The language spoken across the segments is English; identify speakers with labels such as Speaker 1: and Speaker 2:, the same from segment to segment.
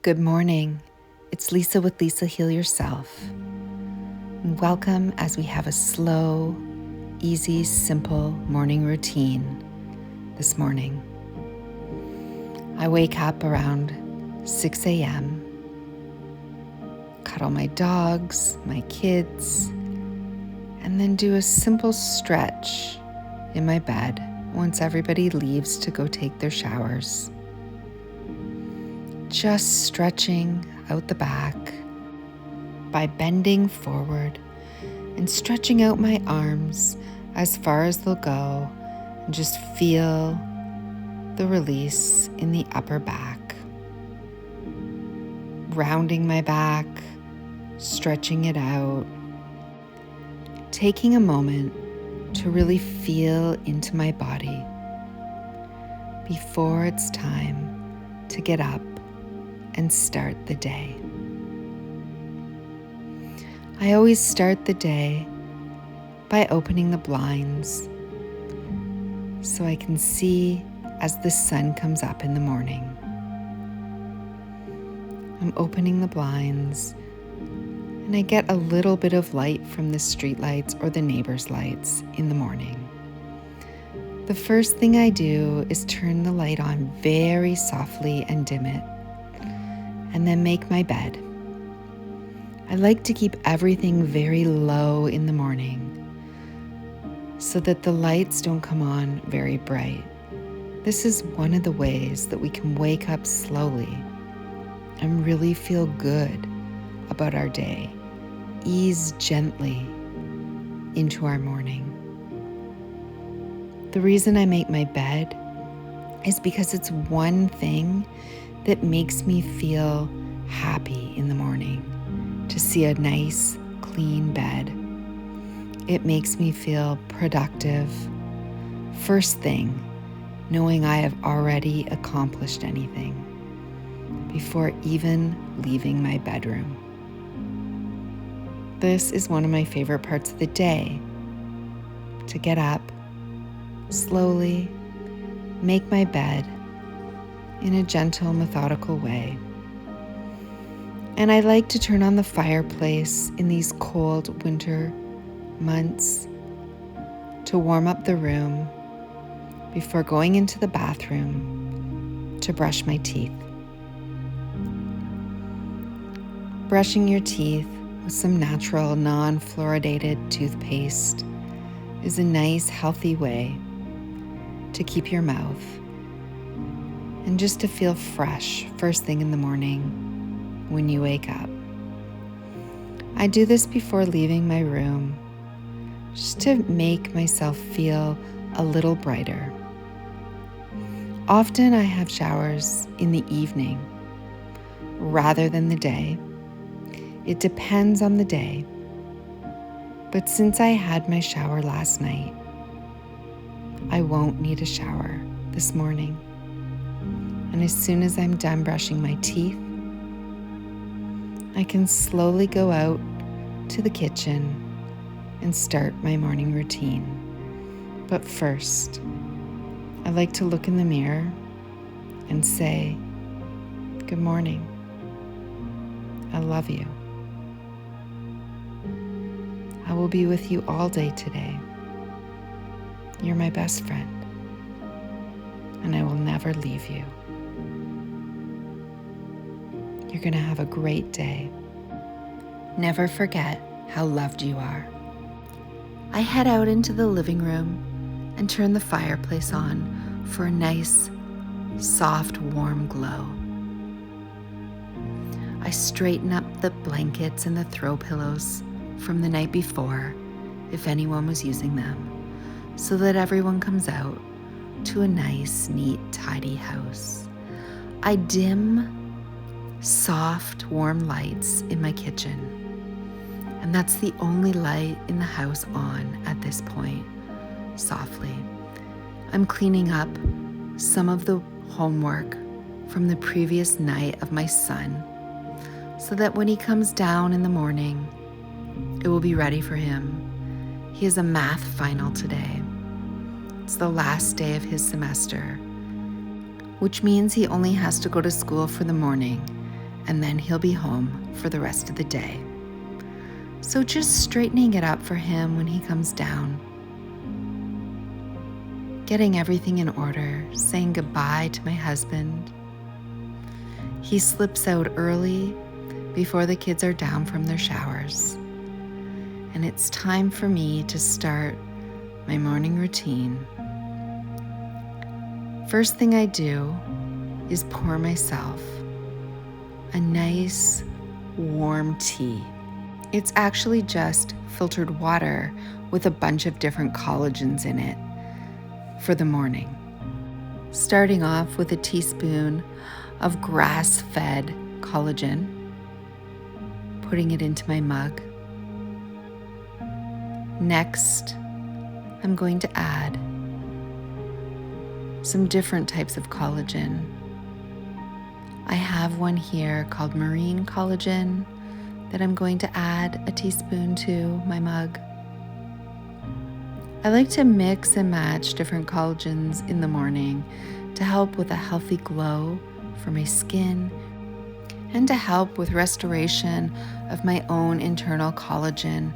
Speaker 1: Good morning. It's Lisa with Lisahealyourself. Welcome as we have a slow, easy, simple morning routine this morning. I wake up around 6 a.m., cuddle my dogs, my kids, and then do a simple stretch in my bed once everybody leaves to go take their showers. Just stretching out the back by bending forward and stretching out my arms as far as they'll go, and just feel the release in the upper back. Rounding my back, stretching it out, taking a moment to really feel into my body before it's time to get up and start the day. I always start the day by opening the blinds so I can see as the sun comes up in the morning. I'm opening the blinds and I get a little bit of light from the street lights or the neighbor's lights in the morning. The first thing I do is turn the light on very softly and dim it, and then make my bed. I like to keep everything very low in the morning so that the lights don't come on very bright. This is one of the ways that we can wake up slowly and really feel good about our day. Ease gently into our morning. The reason I make my bed is because it's one thing that makes me feel happy in the morning. To see a nice, clean bed, it makes me feel productive. First thing, knowing I have already accomplished anything before even leaving my bedroom. This is one of my favorite parts of the day, to get up, slowly make my bed in a gentle, methodical way. And I like to turn on the fireplace in these cold winter months to warm up the room before going into the bathroom to brush my teeth. Brushing your teeth with some natural, non-fluoridated toothpaste is a nice, healthy way to keep your mouth and just to feel fresh first thing in the morning when you wake up. I do this before leaving my room just to make myself feel a little brighter. Often I have showers in the evening rather than the day. It depends on the day. But since I had my shower last night, I won't need a shower this morning. And as soon as I'm done brushing my teeth, I can slowly go out to the kitchen and start my morning routine. But first, I like to look in the mirror and say, "Good morning. I love you. I will be with you all day today. You're my best friend, and I will never leave you. You're going to have a great day. Never forget how loved you are." I head out into the living room and turn the fireplace on for a nice, soft, warm glow. I straighten up the blankets and the throw pillows from the night before, if anyone was using them, so that everyone comes out to a nice, neat, tidy house. I dim soft, warm lights in my kitchen, and that's the only light in the house on at this point, softly. I'm cleaning up some of the homework from the previous night of my son, so that when he comes down in the morning, it will be ready for him. He has a math final today. It's the last day of his semester, which means he only has to go to school for the morning and then he'll be home for the rest of the day. So just straightening it up for him when he comes down. Getting everything in order, saying goodbye to my husband. He slips out early before the kids are down from their showers. And it's time for me to start my morning routine. First thing I do is pour myself a nice warm tea. It's actually just filtered water with a bunch of different collagens in it for the morning. Starting off with a teaspoon of grass-fed collagen, putting it into my mug. Next, I'm going to add some different types of collagen. I have one here called marine collagen that I'm going to add a teaspoon to my mug. I like to mix and match different collagens in the morning to help with a healthy glow for my skin and to help with restoration of my own internal collagen.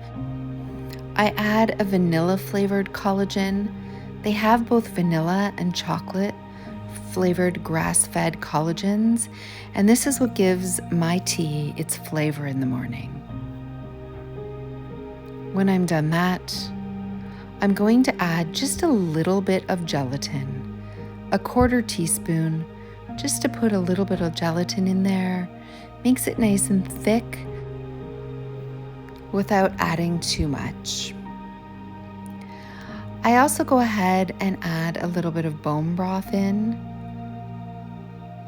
Speaker 1: I add a vanilla flavored collagen. They have both vanilla and chocolate flavored grass-fed collagens, and this is what gives my tea its flavor in the morning. When I'm done that, I'm going to add just a little bit of gelatin, a 1/4 teaspoon, just to put a little bit of gelatin in there. Makes it nice and thick without adding too much. I also go ahead and add a little bit of bone broth in,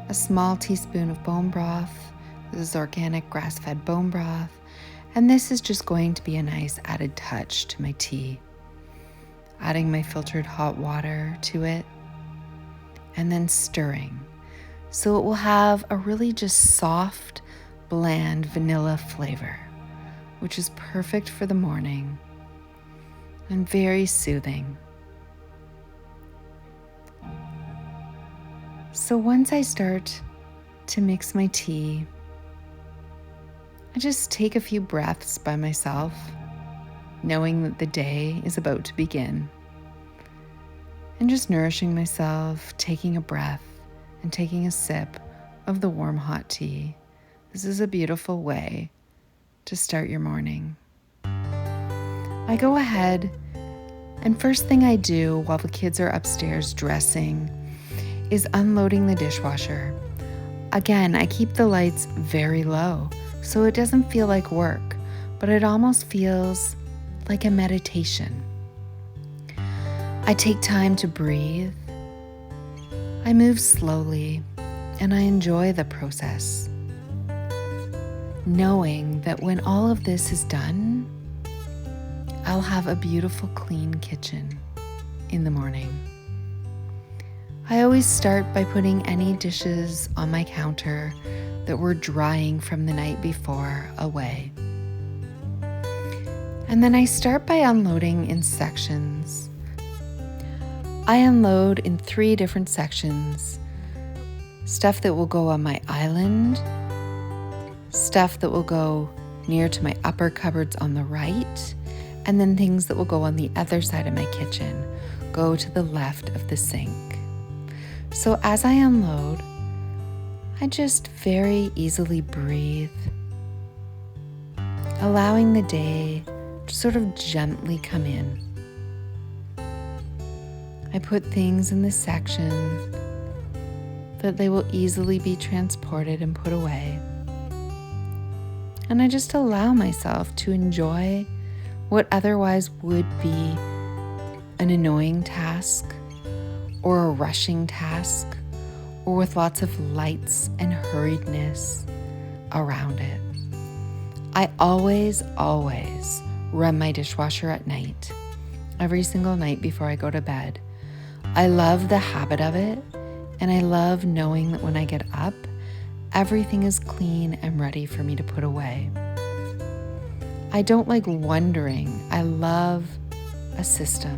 Speaker 1: a small teaspoon of bone broth. This is organic grass-fed bone broth, and this is just going to be a nice added touch to my tea. Adding my filtered hot water to it, and then stirring. So it will have a really just soft, bland vanilla flavor, which is perfect for the morning and very soothing. So once I start to mix my tea, I just take a few breaths by myself, knowing that the day is about to begin, and just nourishing myself, taking a breath and taking a sip of the warm hot tea. This is a beautiful way to start your morning. I go ahead and first thing I do while the kids are upstairs dressing is unloading the dishwasher. Again, I keep the lights very low so it doesn't feel like work, but it almost feels like a meditation. I take time to breathe. I move slowly and I enjoy the process, knowing that when all of this is done, I'll have a beautiful clean kitchen in the morning. I always start by putting any dishes on my counter that were drying from the night before away. And then I start by unloading in sections. I unload in 3 different sections. Stuff that will go on my island, stuff that will go near to my upper cupboards on the right, and then things that will go on the other side of my kitchen, go to the left of the sink. So as I unload, I just very easily breathe, allowing the day to sort of gently come in. I put things in this section that they will easily be transported and put away. And I just allow myself to enjoy what otherwise would be an annoying task or a rushing task or with lots of lights and hurriedness around it. I always run my dishwasher at night, every single night before I go to bed. I love the habit of it, and I love knowing that when I get up, everything is clean and ready for me to put away. I don't like wondering. I love a system.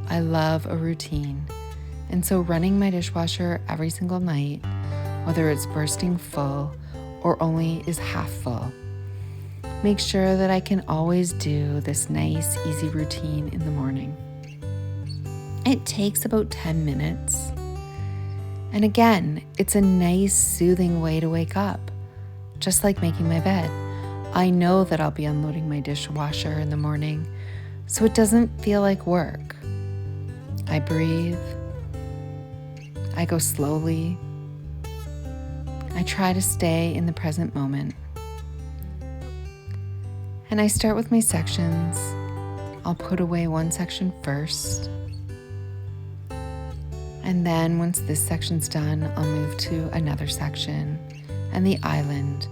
Speaker 1: I love a routine. And so running my dishwasher every single night, whether it's bursting full or only is half full. Make sure that I can always do this nice, easy routine in the morning. It takes about 10 minutes. And again, it's a nice, soothing way to wake up, just like making my bed. I know that I'll be unloading my dishwasher in the morning, so it doesn't feel like work. I breathe. I go slowly. I try to stay in the present moment. And I start with my sections. I'll put away one section first. And then once this section's done, I'll move to another section and the island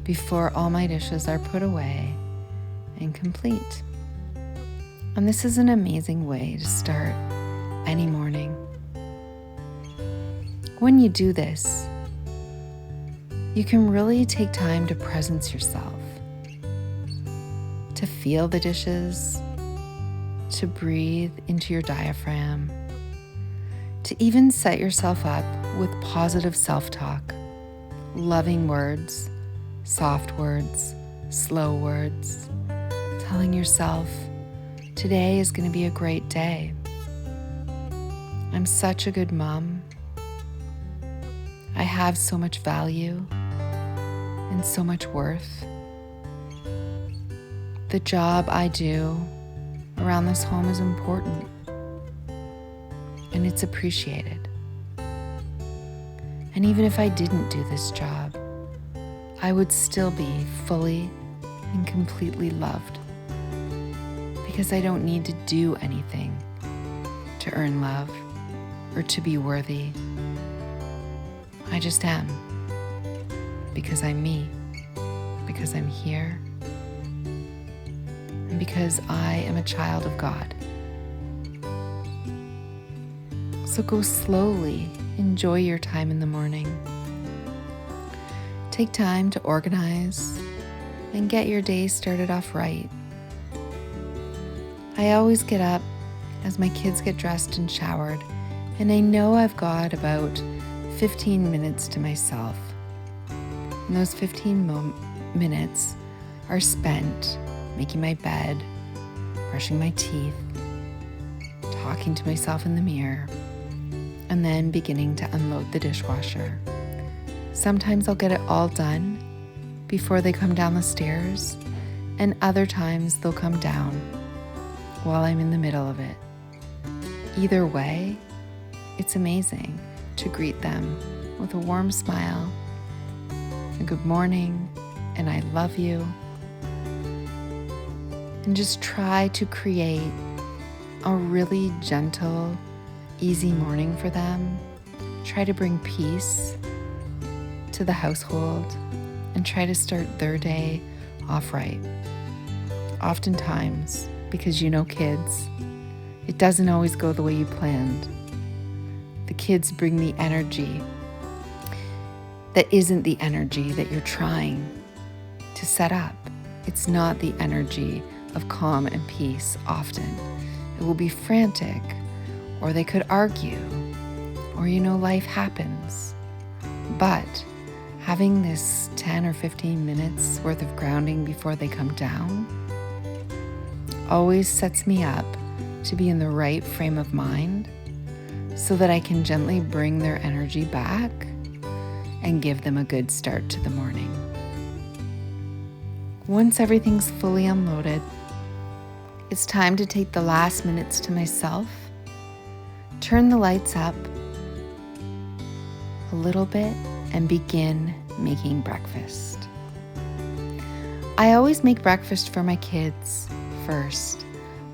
Speaker 1: before all my dishes are put away and complete. And this is an amazing way to start any morning. When you do this, you can really take time to presence yourself, to feel the dishes, to breathe into your diaphragm, to even set yourself up with positive self-talk, loving words, soft words, slow words, telling yourself, today is going to be a great day. I'm such a good mom. I have so much value and so much worth. The job I do around this home is important, and it's appreciated. And even if I didn't do this job, I would still be fully and completely loved, because I don't need to do anything to earn love or to be worthy. I just am, because I'm me, because I'm here, and because I am a child of God. So go slowly, enjoy your time in the morning. Take time to organize and get your day started off right. I always get up as my kids get dressed and showered, and I know I've got about 15 minutes to myself. And those 15 minutes are spent making my bed, brushing my teeth, talking to myself in the mirror, and then beginning to unload the dishwasher. Sometimes I'll get it all done before they come down the stairs, and other times they'll come down while I'm in the middle of it. Either way, it's amazing to greet them with a warm smile, a good morning, and I love you. And just try to create a really gentle, easy morning for them. Try to bring peace to the household and try to start their day off right. Oftentimes, because you know kids, it doesn't always go the way you planned. The kids bring the energy that isn't the energy that you're trying to set up. It's not the energy of calm and peace often. It will be frantic, or they could argue, or life happens. But having this 10 or 15 minutes worth of grounding before they come down always sets me up to be in the right frame of mind so that I can gently bring their energy back and give them a good start to the morning. Once everything's fully unloaded, it's time to take the last minutes to myself, turn the lights up a little bit, and begin making breakfast. I always make breakfast for my kids first.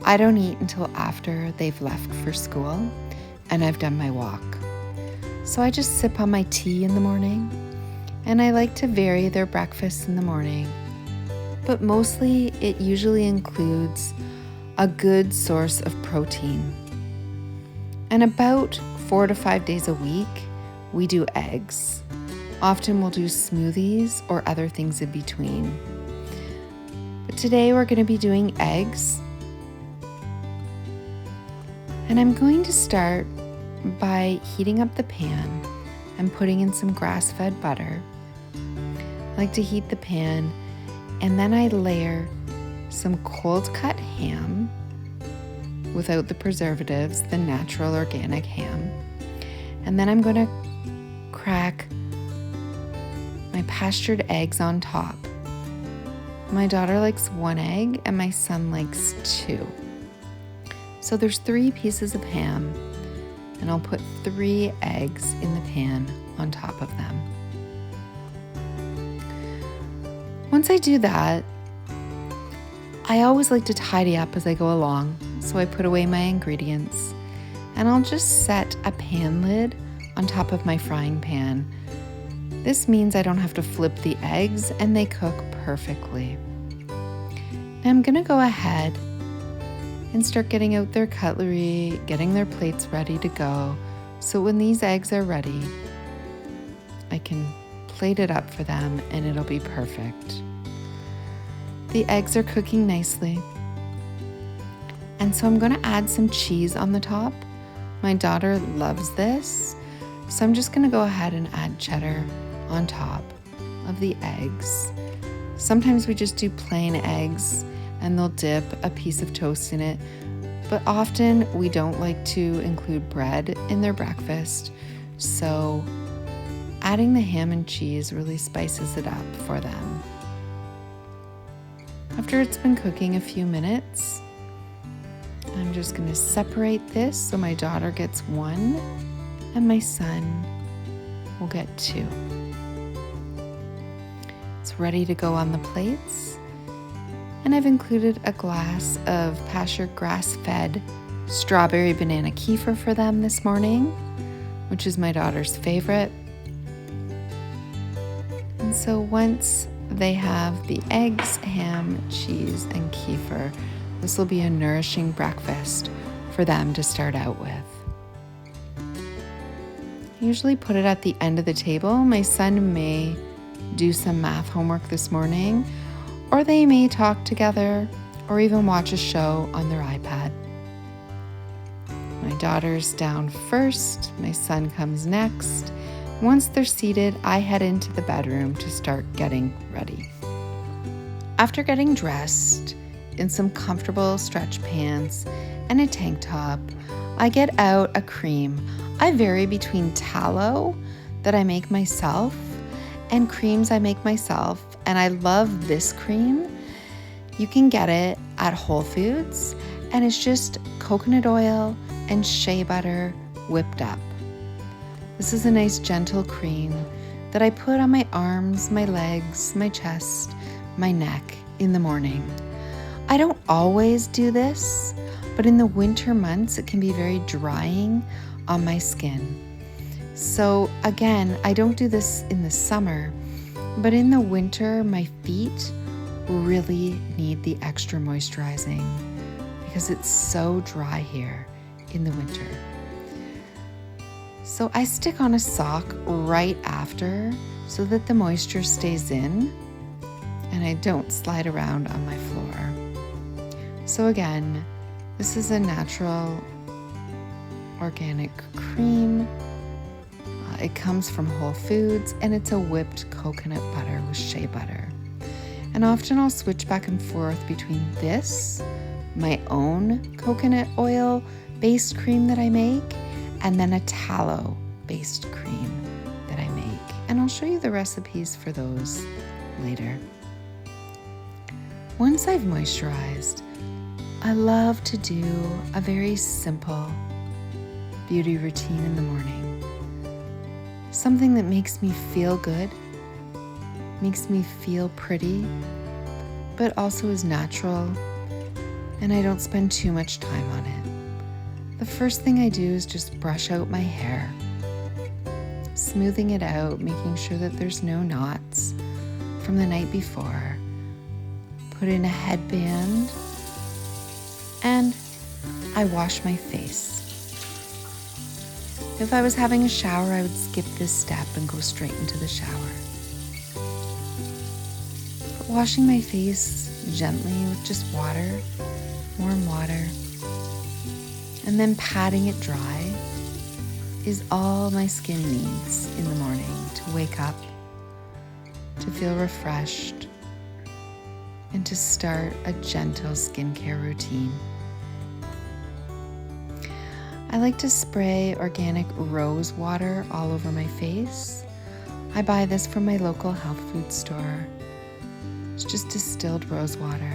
Speaker 1: I don't eat until after they've left for school and I've done my walk. So I just sip on my tea in the morning, and I like to vary their breakfasts in the morning. But mostly it usually includes a good source of protein. And about 4 to 5 days a week, we do eggs. Often we'll do smoothies or other things in between. But today we're going to be doing eggs. And I'm going to start by heating up the pan and putting in some grass-fed butter. like to heat the pan, and then I layer some cold cut ham without the preservatives, the natural organic ham. And then I'm going to crack my pastured eggs on top. My daughter likes 1 egg and my son likes 2. So there's 3 pieces of ham, and I'll put 3 eggs in the pan on top of them. Once I do that, I always like to tidy up as I go along, so I put away my ingredients, and I'll just set a pan lid on top of my frying pan. This means I don't have to flip the eggs and they cook perfectly. Now I'm gonna go ahead and start getting out their cutlery, getting their plates ready to go, so when these eggs are ready, I can plate it up for them and it'll be perfect. The eggs are cooking nicely, and so I'm gonna add some cheese on the top. My daughter loves this, so I'm just gonna go ahead and add cheddar on top of the eggs. Sometimes we just do plain eggs and they'll dip a piece of toast in it, but often we don't like to include bread in their breakfast, so adding the ham and cheese really spices it up for them. After it's been cooking a few minutes, I'm just going to separate this so my daughter gets 1 and my son will get 2. It's ready to go on the plates, and I've included a glass of pastured grass-fed strawberry banana kefir for them this morning, which is my daughter's favorite. And so once they have the eggs, ham, cheese, and kefir, this will be a nourishing breakfast for them to start out with. I usually put it at the end of the table. My son may do some math homework this morning, or they may talk together or even watch a show on their iPad. My daughter's down first, my son comes next. Once they're seated, I head into the bedroom to start getting ready. After getting dressed in some comfortable stretch pants and a tank top, I get out a cream. I vary between tallow that I make myself and creams I make myself, and I love this cream. You can get it at Whole Foods, and it's just coconut oil and shea butter whipped up. This is a nice gentle cream that I put on my arms, my legs, my chest, my neck in the morning. I don't always do this, but in the winter months, it can be very drying on my skin. So again, I don't do this in the summer, but in the winter, my feet really need the extra moisturizing because it's so dry here in the winter. So I stick on a sock right after so that the moisture stays in and I don't slide around on my floor. So again, this is a natural organic cream. It comes from Whole Foods, and it's a whipped coconut butter with shea butter. And often I'll switch back and forth between this, my own coconut oil based cream that I make, and then a tallow based cream that I make. And I'll show you the recipes for those later. Once I've moisturized, I love to do a very simple beauty routine in the morning. Something that makes me feel good, makes me feel pretty, but also is natural, and I don't spend too much time on it. The first thing I do is just brush out my hair, smoothing it out, making sure that there's no knots from the night before. Put in a headband, and I wash my face. If I was having a shower, I would skip this step and go straight into the shower. But washing my face gently with just water, warm water, and then patting it dry is all my skin needs in the morning to wake up. to feel refreshed, and to start a gentle skincare routine. I like to spray organic rose water all over my face. I buy this from my local health food store. It's just distilled rose water.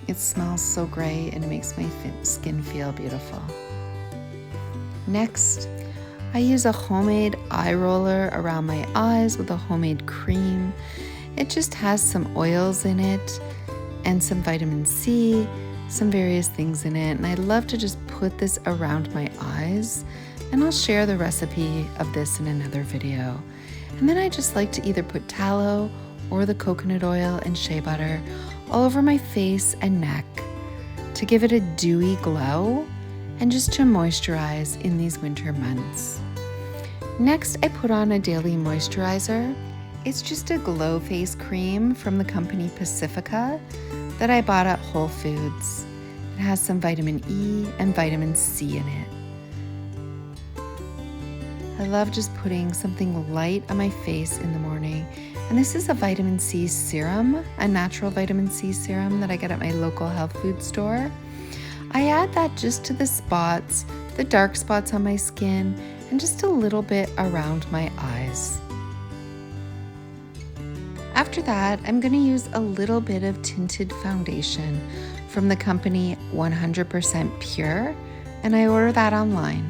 Speaker 1: It smells so great and it makes my skin feel beautiful. Next, I use a homemade eye roller around my eyes with a homemade cream. It just has some oils in it and some vitamin C, some various things in it. And I love to just put this around my eyes, and I'll share the recipe of this in another video. And then I just like to either put tallow or the coconut oil and shea butter all over my face and neck to give it a dewy glow and just to moisturize in these winter months. Next, I put on a daily moisturizer. It's just a glow face cream from the company Pacifica that I bought at Whole Foods. It has some vitamin E and vitamin C in it. I love just putting something light on my face in the morning. And this is a vitamin C serum, a natural vitamin C serum that I get at my local health food store. I add that just to the spots, the dark spots on my skin, and just a little bit around my eyes. After that, I'm going to use a little bit of tinted foundation from the company 100% Pure, and I order that online.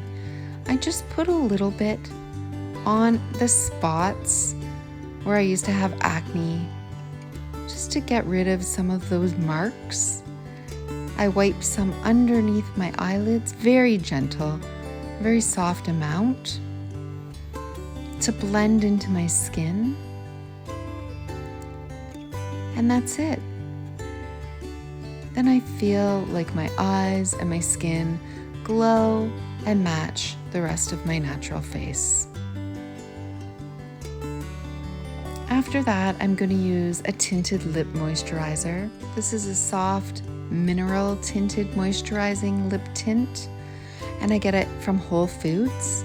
Speaker 1: I just put a little bit on the spots where I used to have acne, just to get rid of some of those marks. I wipe some underneath my eyelids, very gentle, very soft amount, to blend into my skin. And that's it. Then I feel like my eyes and my skin glow and match the rest of my natural face. After that, I'm going to use a tinted lip moisturizer. This is a soft mineral tinted moisturizing lip tint, and I get it from Whole Foods.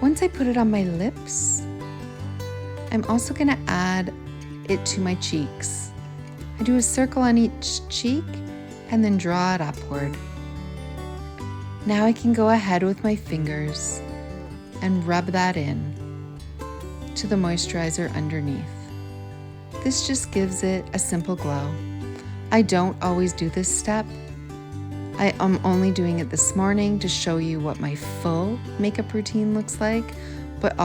Speaker 1: Once I put it on my lips, I'm also going to add it to my cheeks. I do a circle on each cheek and then draw it upward. Now I can go ahead with my fingers and rub that in to the moisturizer underneath. This just gives it a simple glow. I don't always do this step. I am only doing it this morning to show you what my full makeup routine looks like, but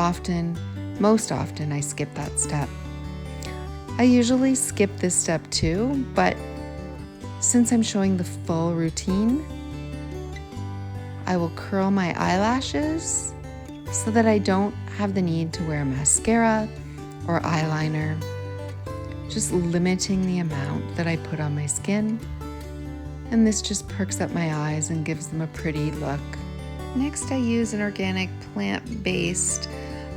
Speaker 1: most often I skip that step. I usually skip this step too, but since I'm showing the full routine, I will curl my eyelashes so that I don't have the need to wear mascara or eyeliner, just limiting the amount that I put on my skin. And this just perks up my eyes and gives them a pretty look. Next, I use an organic plant-based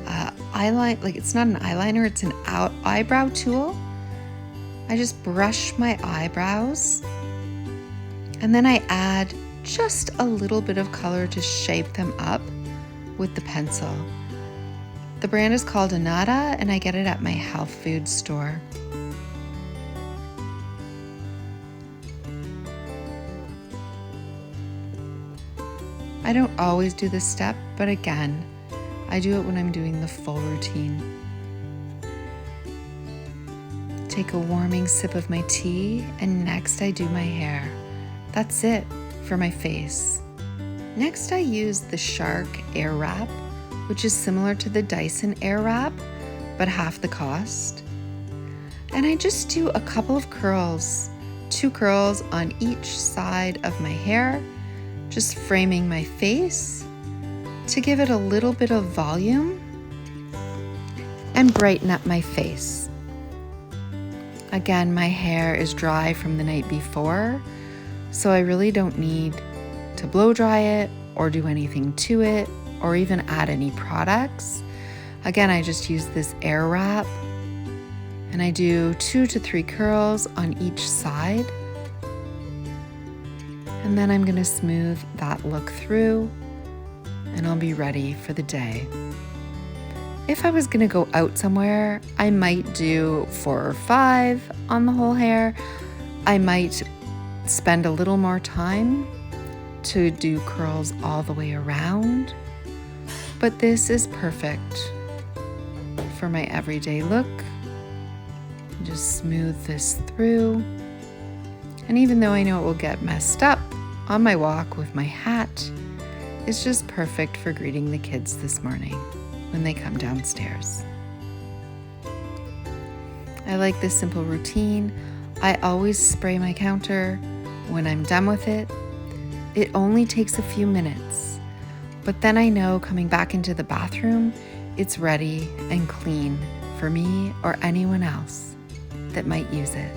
Speaker 1: eyeliner. Like, it's not an eyeliner, it's an eyebrow tool. I just brush my eyebrows, and then I add just a little bit of color to shape them up with the pencil. The brand is called Anata, and I get it at my health food store. I don't always do this step, but again, I do it when I'm doing the full routine. Take a warming sip of my tea, and next I do my hair. That's it for my face. Next, I use the Shark Air Wrap, which is similar to the Dyson Air Wrap, but half the cost. And I just do a couple of curls, 2 curls on each side of my hair, just framing my face to give it a little bit of volume and brighten up my face. Again, my hair is dry from the night before, so I really don't need to blow dry it or do anything to it or even add any products. Again, I just use this air wrap, and I do 2 to 3 curls on each side. And then I'm going to smooth that look through, and I'll be ready for the day. If I was gonna go out somewhere, I might do 4 or 5 on the whole hair. I might spend a little more time to do curls all the way around, but this is perfect for my everyday look. Just smooth this through. And even though I know it will get messed up on my walk with my hat, it's just perfect for greeting the kids this morning when they come downstairs. I like this simple routine. I always spray my counter when I'm done with it. It only takes a few minutes, but then I know coming back into the bathroom, it's ready and clean for me or anyone else that might use it.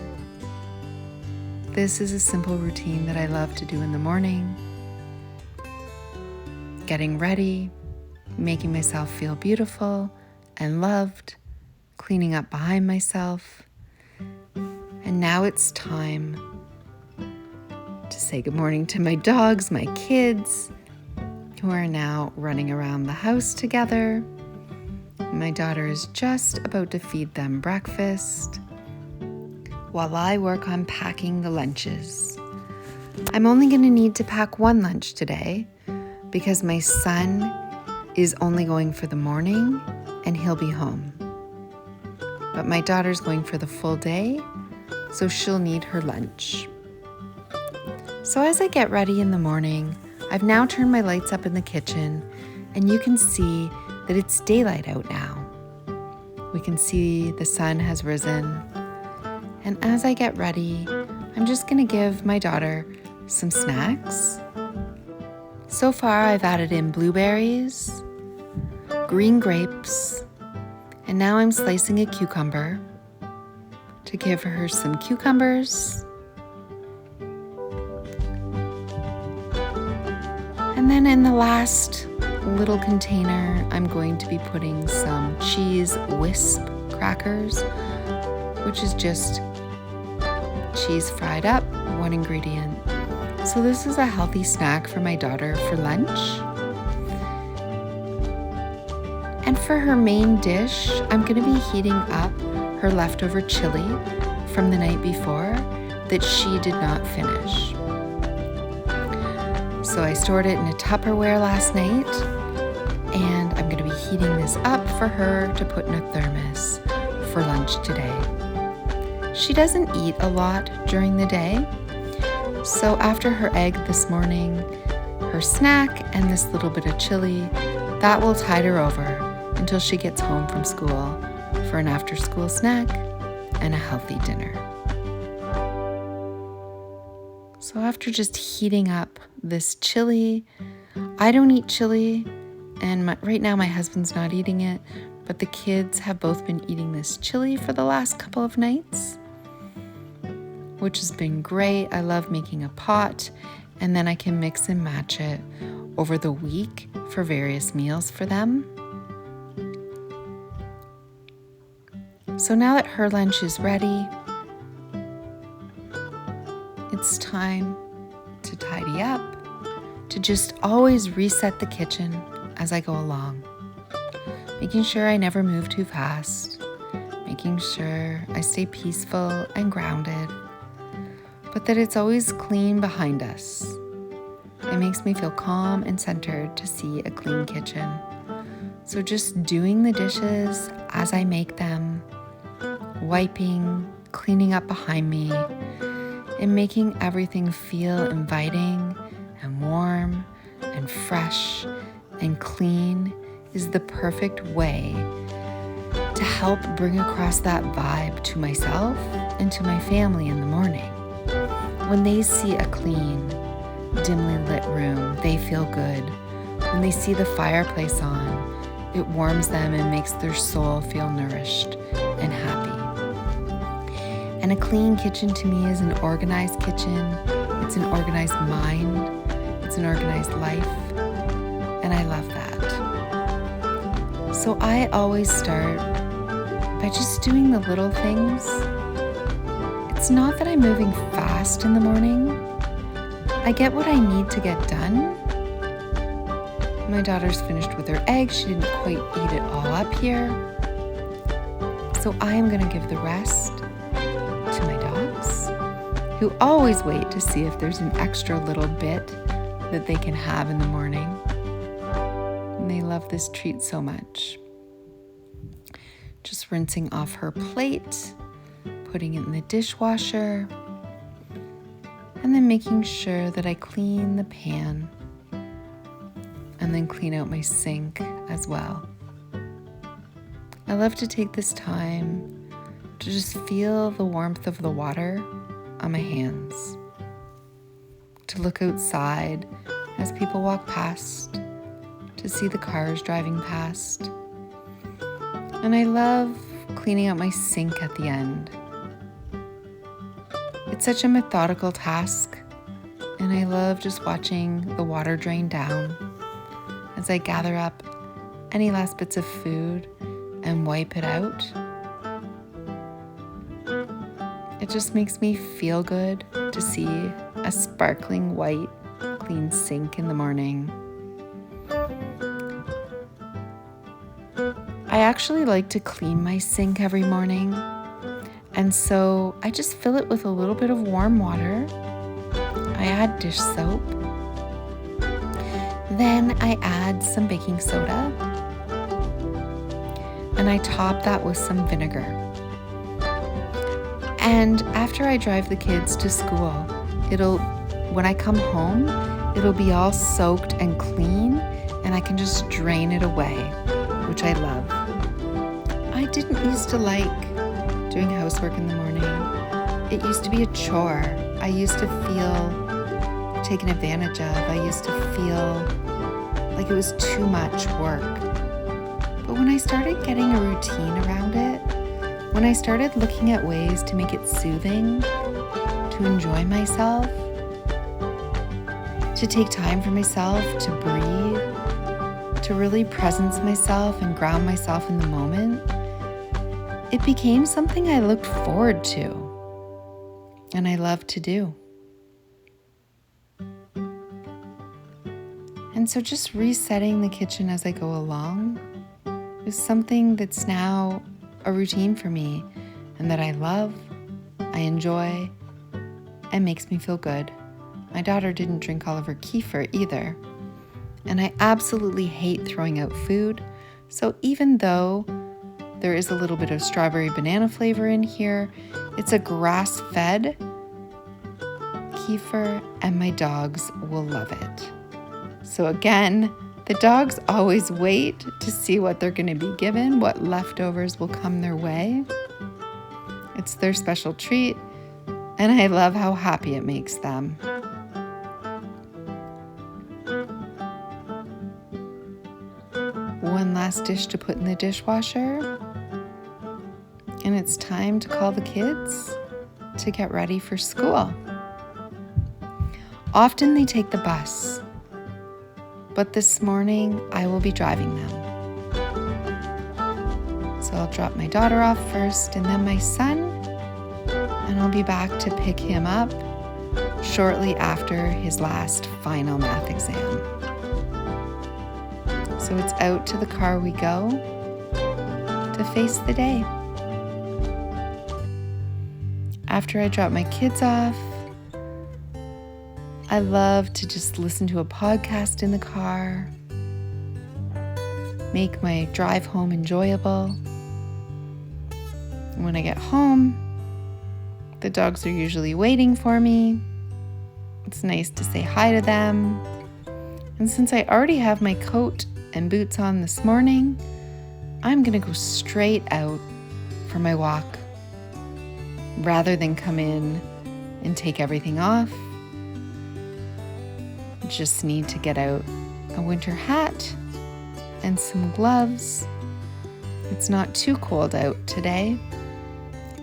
Speaker 1: This is a simple routine that I love to do in the morning. Getting ready, making myself feel beautiful and loved, cleaning up behind myself. And now it's time to say good morning to my dogs, my kids, who are now running around the house together. My daughter is just about to feed them breakfast while I work on packing the lunches. I'm only going to need to pack one lunch today because my son is only going for the morning and he'll be home. But my daughter's going for the full day, so she'll need her lunch. So as I get ready in the morning, I've now turned my lights up in the kitchen, and you can see that it's daylight out now. We can see the sun has risen. And as I get ready, I'm just gonna give my daughter some snacks. So far, I've added in blueberries, green grapes, and now I'm slicing a cucumber to give her some cucumbers. And then in the last little container, I'm going to be putting some cheese wisp crackers, which is just cheese fried up, one ingredient. So this is a healthy snack for my daughter for lunch. And for her main dish, I'm going to be heating up her leftover chili from the night before that she did not finish. So I stored it in a Tupperware last night, and I'm going to be heating this up for her to put in a thermos for lunch today. She doesn't eat a lot during the day, so after her egg this morning, her snack, and this little bit of chili, that will tide her over until she gets home from school for an after-school snack and a healthy dinner. So after just heating up this chili, I don't eat chili, and right now my husband's not eating it, but the kids have both been eating this chili for the last couple of nights, which has been great. I love making a pot, and then I can mix and match it over the week for various meals for them. So now that her lunch is ready, it's time to tidy up, to just always reset the kitchen as I go along, making sure I never move too fast, making sure I stay peaceful and grounded, but that it's always clean behind us. It makes me feel calm and centered to see a clean kitchen. So just doing the dishes as I make them, wiping, cleaning up behind me, and making everything feel inviting and warm and fresh and clean is the perfect way to help bring across that vibe to myself and to my family in the morning. When they see a clean, dimly lit room, they feel good. When they see the fireplace on, it warms them and makes their soul feel nourished and happy. And a clean kitchen to me is an organized kitchen. It's an organized mind. It's an organized life. And I love that. So I always start by just doing the little things. It's not that I'm moving fast in the morning. I get what I need to get done. My daughter's finished with her egg. She didn't quite eat it all up here. So I am going to give the rest to my dogs, who always wait to see if there's an extra little bit that they can have in the morning. And they love this treat so much. Just rinsing off her plate, putting it in the dishwasher, and then making sure that I clean the pan and then clean out my sink as well. I love to take this time to just feel the warmth of the water on my hands, to look outside as people walk past, to see the cars driving past. And I love cleaning out my sink at the end. It's such a methodical task, and I love just watching the water drain down as I gather up any last bits of food and wipe it out. It just makes me feel good to see a sparkling white, clean sink in the morning. I actually like to clean my sink every morning, and so I just fill it with a little bit of warm water. I add dish soap. Then I add some baking soda, and I top that with some vinegar. And after I drive the kids to school, when I come home, it'll be all soaked and clean, and I can just drain it away, which I love. I didn't used to like doing housework in the morning. It used to be a chore. I used to feel taken advantage of. I used to feel like it was too much work. But when I started getting a routine around it, when I started looking at ways to make it soothing, to enjoy myself, to take time for myself, to breathe, to really presence myself and ground myself in the moment, it became something I looked forward to and I love to do. And so just resetting the kitchen as I go along is something that's now a routine for me and that I love, I enjoy, and makes me feel good. My daughter didn't drink all of her kefir either. And I absolutely hate throwing out food. So even though there is a little bit of strawberry banana flavor in here, it's a grass-fed kefir and my dogs will love it. So again, the dogs always wait to see what they're going to be given, what leftovers will come their way. It's their special treat, and I love how happy it makes them. One last dish to put in the dishwasher, and it's time to call the kids to get ready for school. Often they take the bus, but this morning I will be driving them. So I'll drop my daughter off first and then my son, and I'll be back to pick him up shortly after his last final math exam. So it's out to the car we go to face the day. After I drop my kids off, I love to just listen to a podcast in the car, make my drive home enjoyable. And when I get home, the dogs are usually waiting for me. It's nice to say hi to them. And since I already have my coat and boots on this morning, I'm going to go straight out for my walk rather than come in and take everything off. Just need to get out a winter hat and some gloves. It's not too cold out today.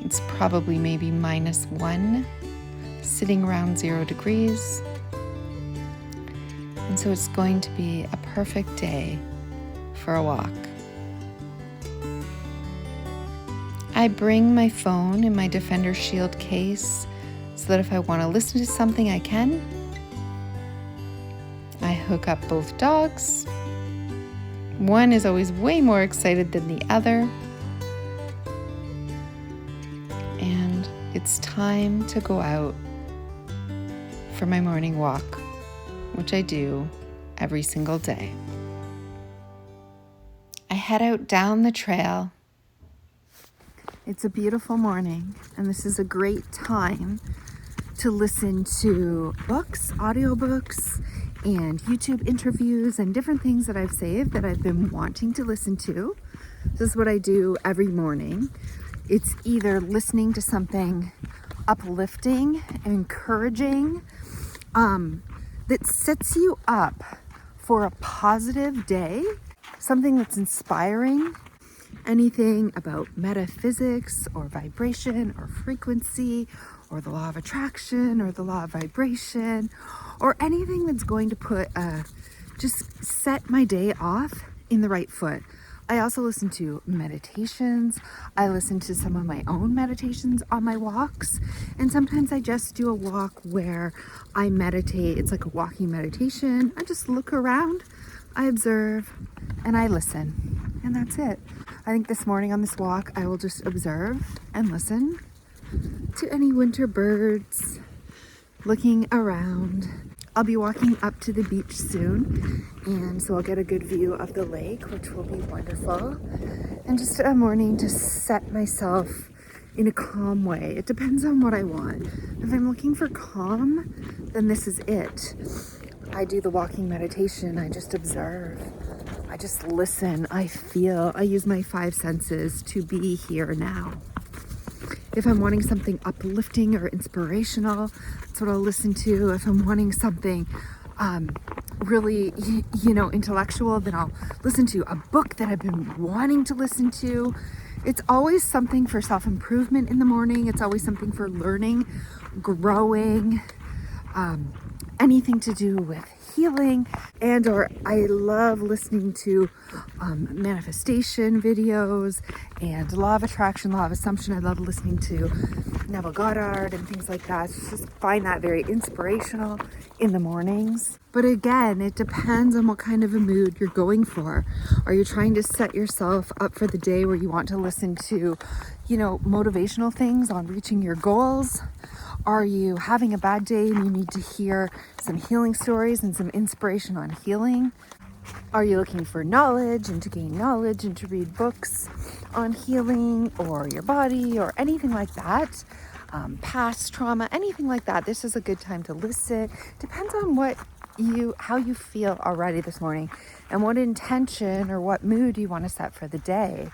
Speaker 1: It's probably maybe -1, sitting around 0 degrees. And so it's going to be a perfect day for a walk. I bring my phone in my Defender Shield case so that if I want to listen to something, I can. I hook up both dogs One is always way more excited than the other. And it's time to go out for my morning walk, which I do every single day. I head out down the trail. It's a beautiful morning, and this is a great time to listen to books, audiobooks, and YouTube interviews and different things that I've saved that I've been wanting to listen to. This is what I do every morning. It's either listening to something uplifting, encouraging, that sets you up for a positive day, something that's inspiring, anything about metaphysics or vibration or frequency or the law of attraction or the law of vibration, or anything that's going to just set my day off in the right foot. I also listen to meditations. I listen to some of my own meditations on my walks. And sometimes I just do a walk where I meditate. It's like a walking meditation. I just look around, I observe, and I listen. And that's it. I think this morning on this walk, I will just observe and listen to any winter birds, looking around. I'll be walking up to the beach soon, and so I'll get a good view of the lake, which will be wonderful. And just a morning to set myself in a calm way. It depends on what I want. If I'm looking for calm, then this is it. I do the walking meditation. I just observe. I just listen. I feel. I use my 5 senses to be here now. If I'm wanting something uplifting or inspirational, that's what I'll listen to. If I'm wanting something really, intellectual, then I'll listen to a book that I've been wanting to listen to. It's always something for self-improvement in the morning. It's always something for learning, growing, anything to do with healing, or I love listening to manifestation videos and law of attraction, law of assumption. I love listening to Neville Goddard and things like that. Just find that very inspirational in the mornings. But again, it depends on what kind of a mood you're going for. Are you trying to set yourself up for the day where you want to listen to, motivational things on reaching your goals? Are you having a bad day and you need to hear some healing stories and some inspiration on healing? Are you looking for knowledge and to gain knowledge and to read books on healing or your body or anything like that? Past trauma, anything like that. This is a good time to listen. Depends on how you feel already this morning and what intention or what mood you want to set for the day.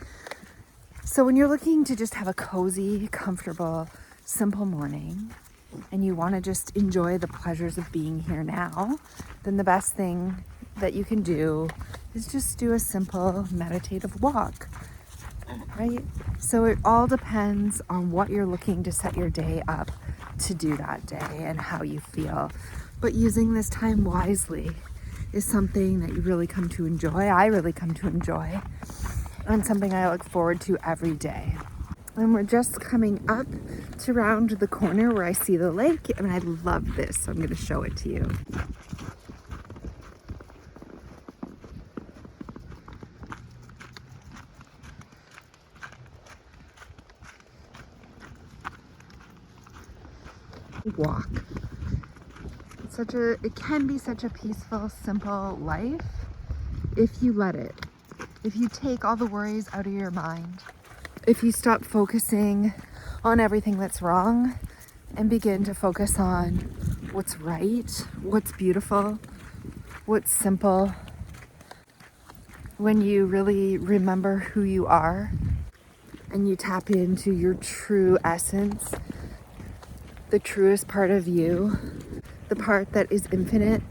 Speaker 1: So when you're looking to just have a cozy, comfortable, simple morning and you want to just enjoy the pleasures of being here now, then the best thing that you can do is just do a simple meditative walk, right? So it all depends on what you're looking to set your day up to do that day and how you feel. But using this time wisely is something that you really come to enjoy. I really come to enjoy, and something I look forward to every day. And we're just coming up to round the corner where I see the lake, and I love this, so I'm going to show it to you. Walk. It can be such a peaceful, simple life if you let it. If you take all the worries out of your mind. If you stop focusing on everything that's wrong and begin to focus on what's right, what's beautiful, what's simple. When you really remember who you are and you tap into your true essence, the truest part of you, the part that is infinite,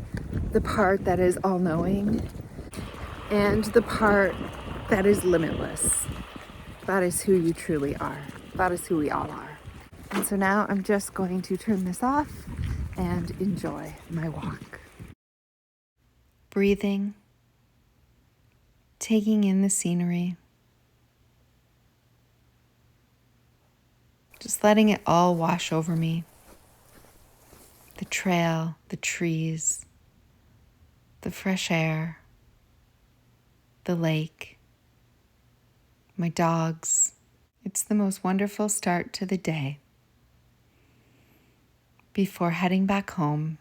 Speaker 1: the part that is all-knowing, and the part that is limitless. That is who you truly are. That is who we all are. And so now I'm just going to turn this off and enjoy my walk. Breathing, taking in the scenery, just letting it all wash over me. The trail, the trees, the fresh air, the lake, my dogs. It's the most wonderful start to the day. Before heading back home.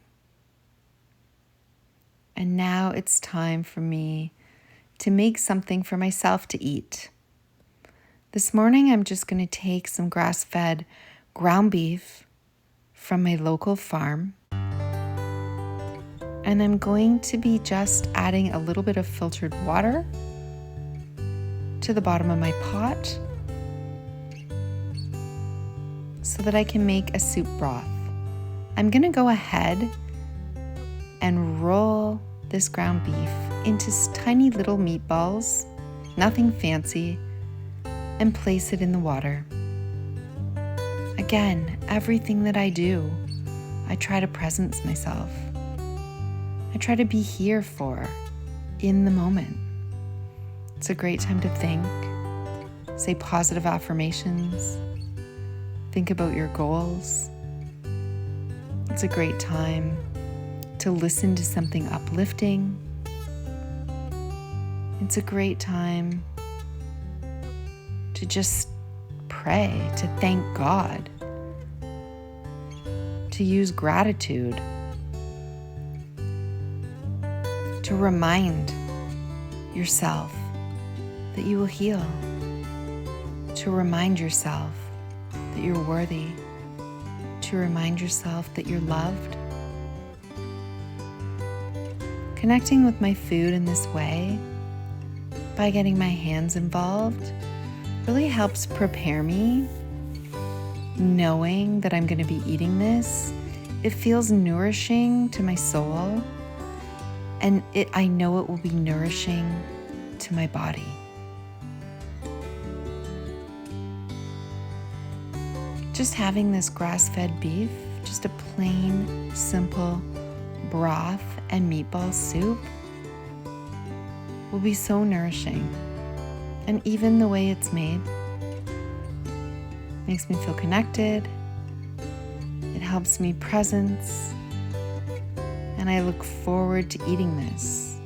Speaker 1: And now it's time for me to make something for myself to eat. This morning I'm just going to take some grass-fed ground beef from my local farm. And I'm going to be just adding a little bit of filtered water to the bottom of my pot so that I can make a soup broth. I'm going to go ahead and roll this ground beef into tiny little meatballs, nothing fancy, and place it in the water. Again, everything that I do, I try to presence myself. I try to be here for, in the moment. It's a great time to think, say positive affirmations, think about your goals. It's a great time to listen to something uplifting. It's a great time to just pray, to thank God, to use gratitude, to remind yourself that you will heal, to remind yourself that you're worthy, to remind yourself that you're loved. Connecting with my food in this way, by getting my hands involved, really helps prepare me. Knowing that I'm going to be eating this, it feels nourishing to my soul, and I know it will be nourishing to my body. Just having this grass-fed beef, just a plain, simple broth and meatball soup will be so nourishing. And even the way it's made makes me feel connected. It helps me presence. And I look forward to eating this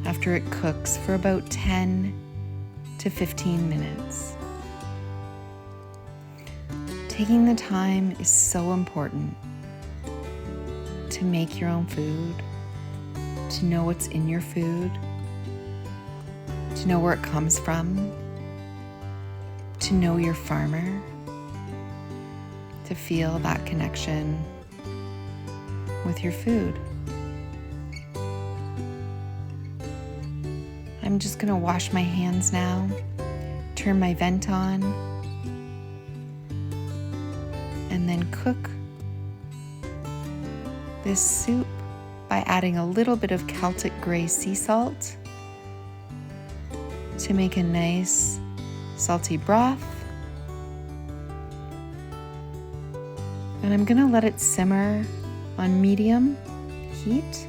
Speaker 1: after it cooks for about 10 to 15 minutes. Taking the time is so important to make your own food, to know what's in your food, to know where it comes from, to know your farmer, to feel that connection with your food. I'm just going to wash my hands now, turn my vent on, and then cook this soup by adding a little bit of Celtic gray sea salt to make a nice salty broth. And I'm going to let it simmer on medium heat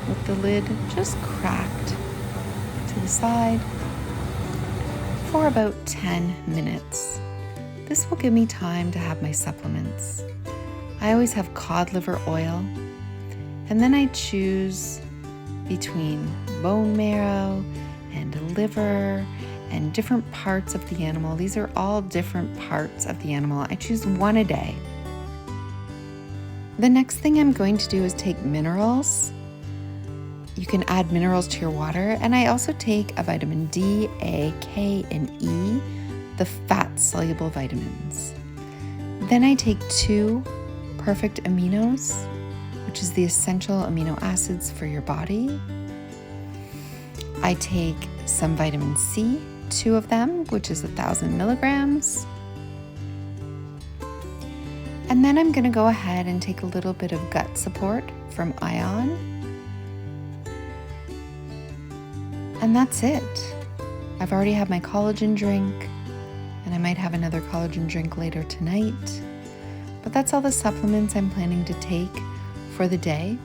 Speaker 1: with the lid just cracked to the side for about 10 minutes. This will give me time to have my supplements. I always have cod liver oil, and then I choose between bone marrow and liver and different parts of the animal. These are all different parts of the animal. I choose one a day. The next thing I'm going to do is take minerals. You can add minerals to your water, and I also take a vitamin D, A, K, and E, the fat-soluble vitamins. Then I take 2 perfect aminos, which is the essential amino acids for your body. I take some vitamin C, 2 of them, which is 1,000 milligrams. And then I'm going to go ahead and take a little bit of gut support from Ion. And that's it. I've already had my collagen drink, and I might have another collagen drink later tonight. But that's all the supplements I'm planning to take for the day.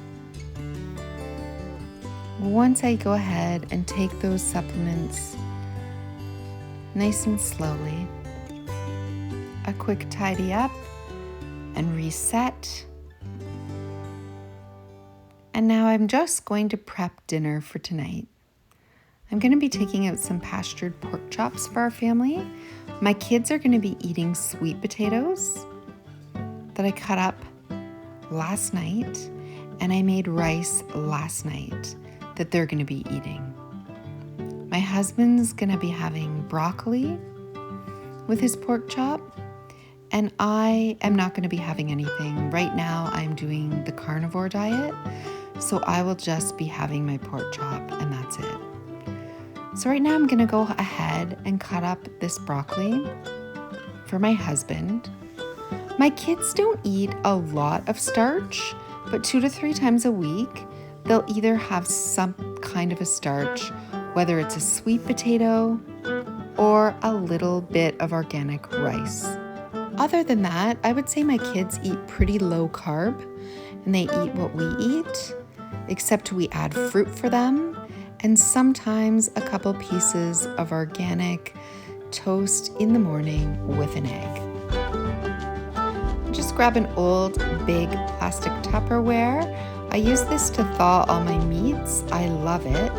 Speaker 1: Once I go ahead and take those supplements nice and slowly, a quick tidy up and reset. And now I'm just going to prep dinner for tonight. I'm going to be taking out some pastured pork chops for our family. My kids are going to be eating sweet potatoes that I cut up last night, and I made rice last night that they're going to be eating. My husband's going to be having broccoli with his pork chop, and I am not going to be having anything. Right now I'm doing the carnivore diet, so I will just be having my pork chop, and that's it. So right now I'm going to go ahead and cut up this broccoli for my husband. My kids don't eat a lot of starch, but 2 to 3 times a week, they'll either have some kind of a starch, whether it's a sweet potato or a little bit of organic rice. Other than that, I would say my kids eat pretty low carb, and they eat what we eat, except we add fruit for them, and sometimes a couple pieces of organic toast in the morning with an egg. Just grab an old big plastic Tupperware. I use this to thaw all my meats. I love it.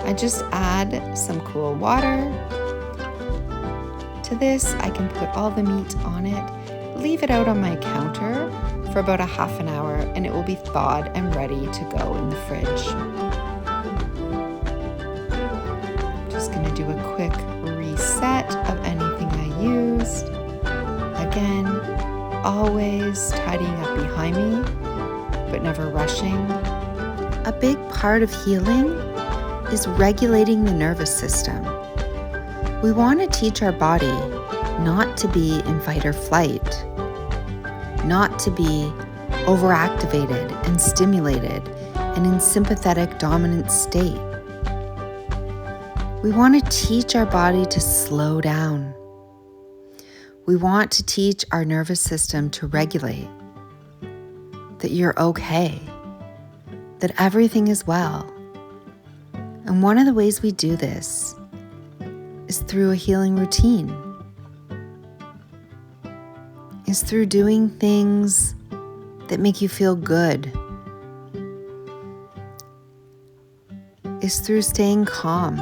Speaker 1: I just add some cool water. To this, I can put all the meat on it, leave it out on my counter for about a half an hour, and it will be thawed and ready to go in the fridge. Just gonna do a quick reset of anything I used. Again, always tidying up behind me, but never rushing. A big part of healing is regulating the nervous system. We want to teach our body not to be in fight or flight, not to be overactivated and stimulated and in sympathetic dominant state. We want to teach our body to slow down. We want to teach our nervous system to regulate, that you're okay, that everything is well. And one of the ways we do this is through a healing routine, is through doing things that make you feel good, is through staying calm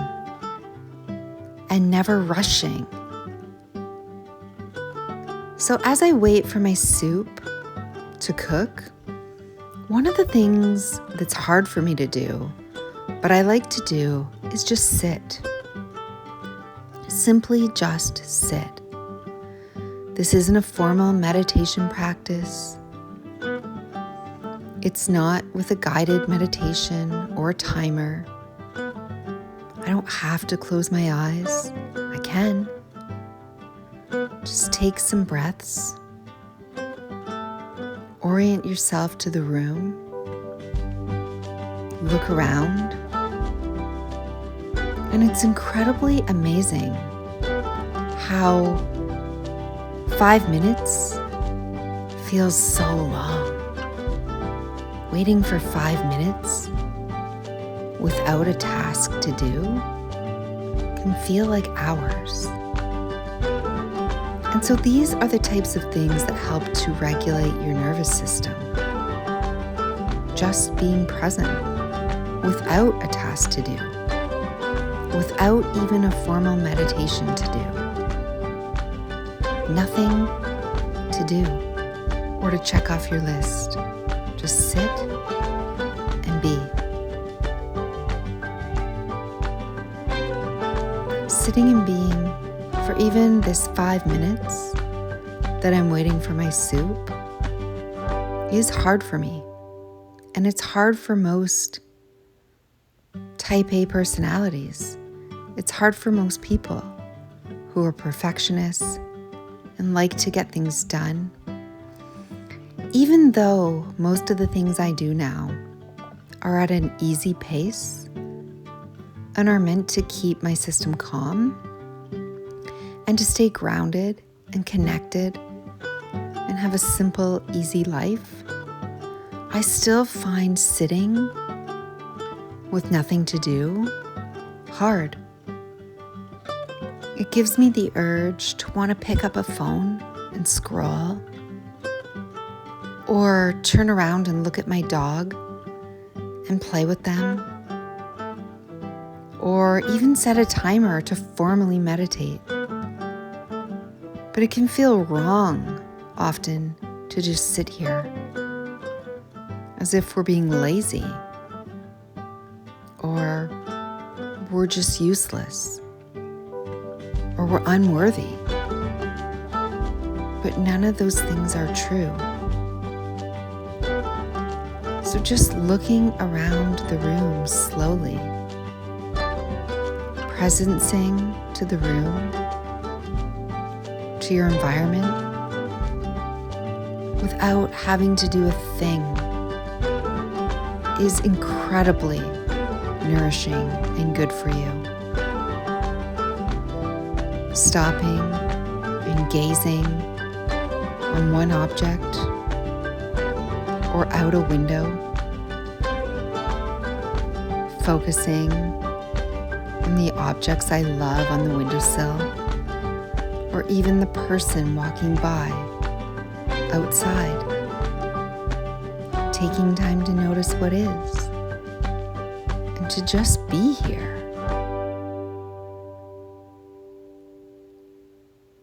Speaker 1: and never rushing. So as I wait for my soup to cook, one of the things that's hard for me to do, but I like to do, is just sit. Simply just sit. This isn't a formal meditation practice. It's not with a guided meditation or a timer. I don't have to close my eyes. I can. Just take some breaths. Orient yourself to the room. Look around. And it's incredibly amazing how 5 minutes feels so long. Waiting for 5 minutes without a task to do can feel like hours. And so these are the types of things that help to regulate your nervous system. Just being present without a task to do, without even a formal meditation to do. Nothing to do or to check off your list. Just sit and be. Sitting and being for even this 5 minutes that I'm waiting for my soup is hard for me. And it's hard for most type A personalities. It's hard for most people who are perfectionists and like to get things done. Even though most of the things I do now are at an easy pace and are meant to keep my system calm and to stay grounded and connected and have a simple, easy life, I still find sitting with nothing to do hard. It gives me the urge to want to pick up a phone and scroll, or turn around and look at my dog and play with them, or even set a timer to formally meditate. But it can feel wrong often to just sit here, as if we're being lazy or we're just useless or we're unworthy. But none of those things are true. So just looking around the room slowly, presencing to the room, to your environment, without having to do a thing, is incredibly nourishing and good for you. Stopping and gazing on one object or out a window, focusing on the objects I love on the windowsill, or even the person walking by outside, taking time to notice what is and to just be here.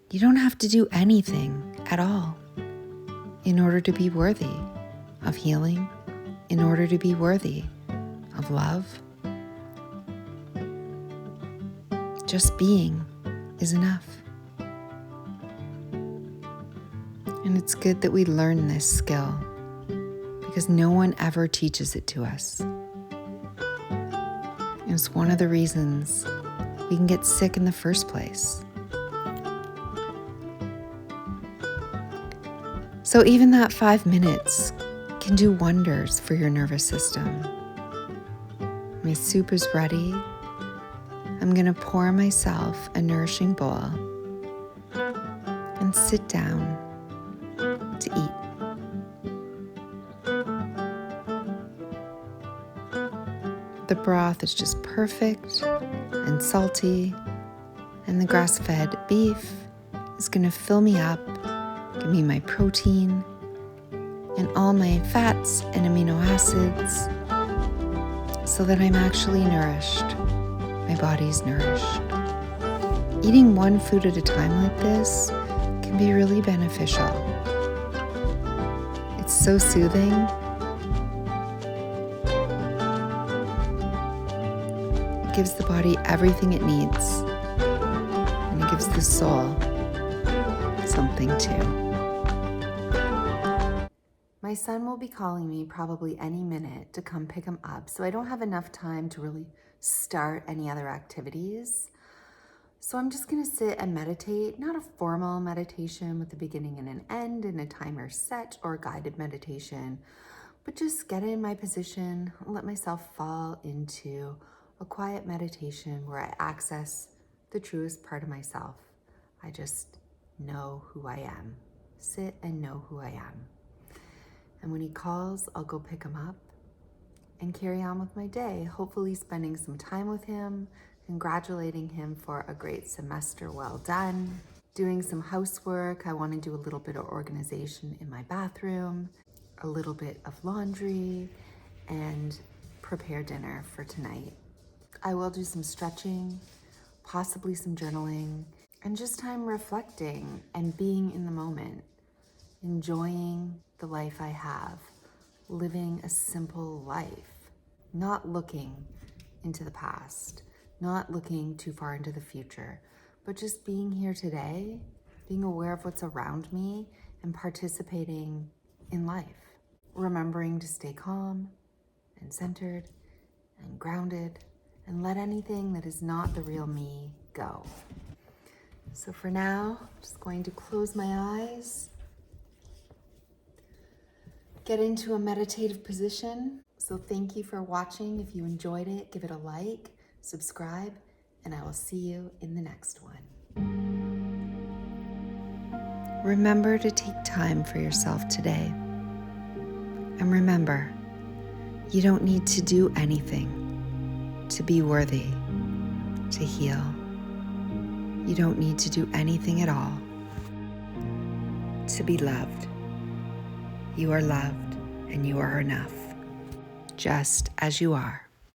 Speaker 1: You don't have to do anything at all in order to be worthy of healing, in order to be worthy of love. Just being is enough. And it's good that we learn this skill because no one ever teaches it to us. And it's one of the reasons we can get sick in the first place. So even that 5 minutes can do wonders for your nervous system. My soup is ready. I'm going to pour myself a nourishing bowl and sit down to eat. The broth is just perfect and salty, and the grass-fed beef is going to fill me up, give me my protein and all my fats and amino acids so that I'm actually nourished. My body's nourished. Eating one food at a time like this can be really beneficial. It's so soothing. It gives the body everything it needs, and it gives the soul something too. My son will be calling me probably any minute to come pick him up, so I don't have enough time to really start any other activities. So I'm just gonna sit and meditate, not a formal meditation with a beginning and an end and a timer set or guided meditation, but just get in my position, let myself fall into a quiet meditation where I access the truest part of myself. I just know who I am. Sit and know who I am. And when he calls, I'll go pick him up and carry on with my day, hopefully spending some time with him, congratulating him for a great semester well done, doing some housework. I want to do a little bit of organization in my bathroom, a little bit of laundry, and prepare dinner for tonight. I will do some stretching, possibly some journaling, and just time reflecting and being in the moment, enjoying the life I have, living a simple life, not looking into the past, not looking too far into the future, but just being here today, being aware of what's around me and participating in life, remembering to stay calm and centered and grounded and let anything that is not the real me go. So for now, I'm just going to close my eyes, get into a meditative position. So thank you for watching. If you enjoyed it, give it a like, subscribe, and I will see you in the next one. Remember to take time for yourself today. And remember, you don't need to do anything to be worthy, to heal. You don't need to do anything at all to be loved. You are loved and you are enough, just as you are.